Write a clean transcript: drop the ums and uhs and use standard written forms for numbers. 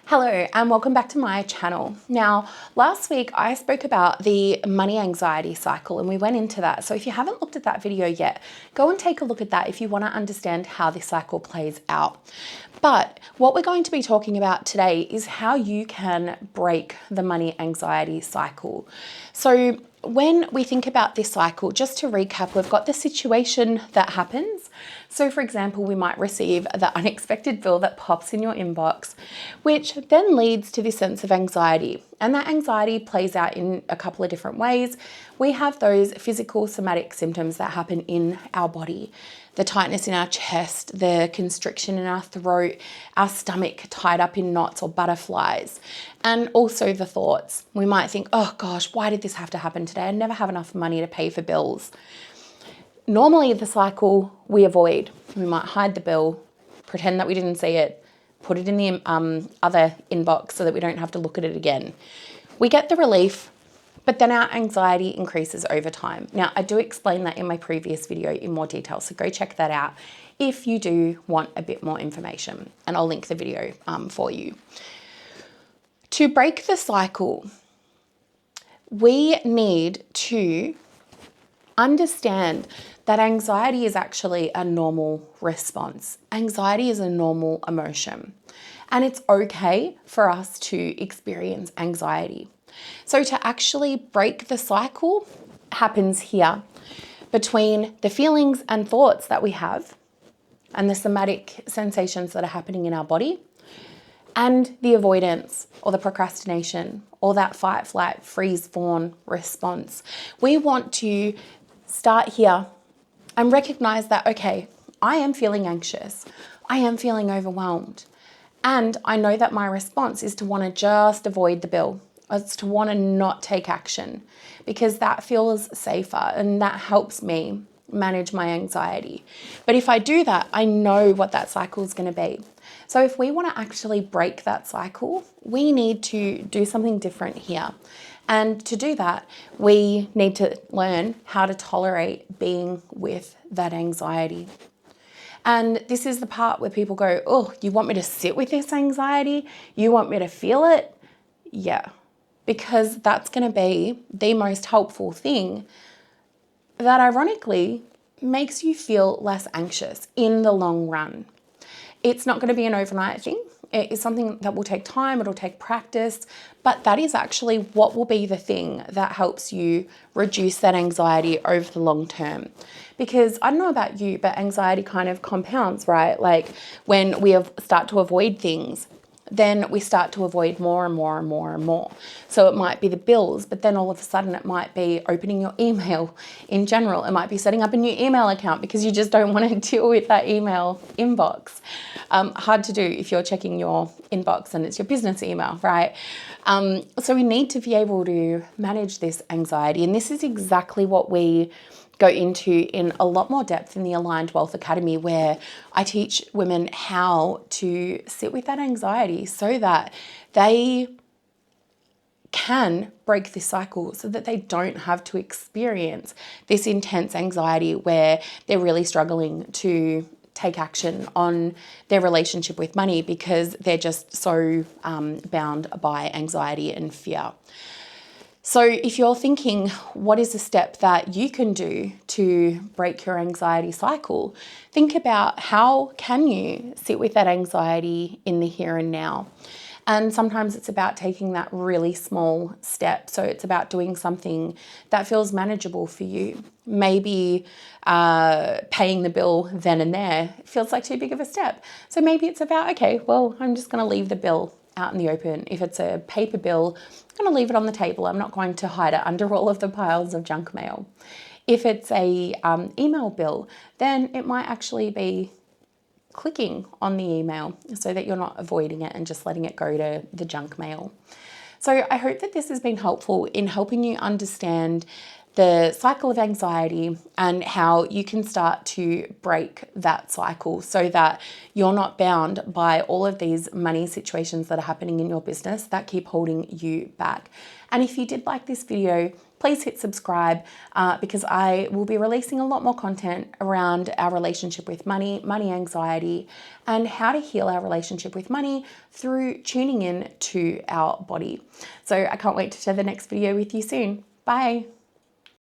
Hello and welcome back to my channel. Now, last week I spoke about the money anxiety cycle and we went into that. So if you haven't looked at that video yet, go and take a look at that if you want to understand how this cycle plays out. But what we're going to be talking about today is how you can break the money anxiety cycle. So when we think about this cycle, just to recap, we've got the situation that happens. So for example, we might receive the unexpected bill that pops in your inbox, which then leads to this sense of anxiety. And that anxiety plays out in a couple of different ways. We have those physical somatic symptoms that happen in our body. The tightness in our chest, the constriction in our throat, our stomach tied up in knots or butterflies, and also the thoughts. We might think, oh gosh, why did this have to happen today? I never have enough money to pay for bills. Normally the cycle we avoid. We might hide the bill, pretend that we didn't see it, put it in the other inbox so that we don't have to look at it again. We get the relief, but then our anxiety increases over time. Now, I do explain that in my previous video in more detail, so go check that out if you do want a bit more information, and I'll link the video for you. To break the cycle, we need to understand that anxiety is actually a normal response. Anxiety is a normal emotion, and it's okay for us to experience anxiety. So to actually break the cycle happens here between the feelings and thoughts that we have and the somatic sensations that are happening in our body and the avoidance or the procrastination or that fight, flight, freeze, fawn response. We want to start here and recognize that, okay, I am feeling anxious. I am feeling overwhelmed. And I know that my response is to want to just avoid the bill. It's to want to not take action because that feels safer and that helps me manage my anxiety. But if I do that, I know what that cycle is going to be. So if we want to actually break that cycle, we need to do something different here. And to do that, we need to learn how to tolerate being with that anxiety. And this is the part where people go, oh, you want me to sit with this anxiety? You want me to feel it? Yeah, because that's going to be the most helpful thing that ironically makes you feel less anxious in the long run. It's not going to be an overnight thing. It is something that will take time, it'll take practice, but that is actually what will be the thing that helps you reduce that anxiety over the long term. Because I don't know about you, but anxiety kind of compounds, right? Like when we start to avoid things, then we start to avoid more and more and more and more. So it might be the bills, but then all of a sudden it might be opening your email in general. It might be setting up a new email account because you just don't want to deal with that email inbox. Hard to do if you're checking your inbox and it's your business email, right? So we need to be able to manage this anxiety. And this is exactly what we go into in a lot more depth in the Aligned Wealth Academy, where I teach women how to sit with that anxiety so that they can break this cycle, so that they don't have to experience this intense anxiety where they're really struggling to take action on their relationship with money because they're just so bound by anxiety and fear. So if you're thinking, what is a step that you can do to break your anxiety cycle? Think about how can you sit with that anxiety in the here and now? And sometimes it's about taking that really small step. So it's about doing something that feels manageable for you. Maybe paying the bill then and there feels like too big of a step. So maybe it's about, okay, well, I'm just going to leave the bill out in the open. If it's a paper bill, I'm going to leave it on the table. I'm not going to hide it under all of the piles of junk mail. If it's a email bill, then it might actually be clicking on the email so that you're not avoiding it and just letting it go to the junk mail. So I hope that this has been helpful in helping you understand the cycle of anxiety and how you can start to break that cycle so that you're not bound by all of these money situations that are happening in your business that keep holding you back. And if you did like this video, please hit subscribe because I will be releasing a lot more content around our relationship with money, money anxiety, and how to heal our relationship with money through tuning in to our body. So I can't wait to share the next video with you soon. Bye.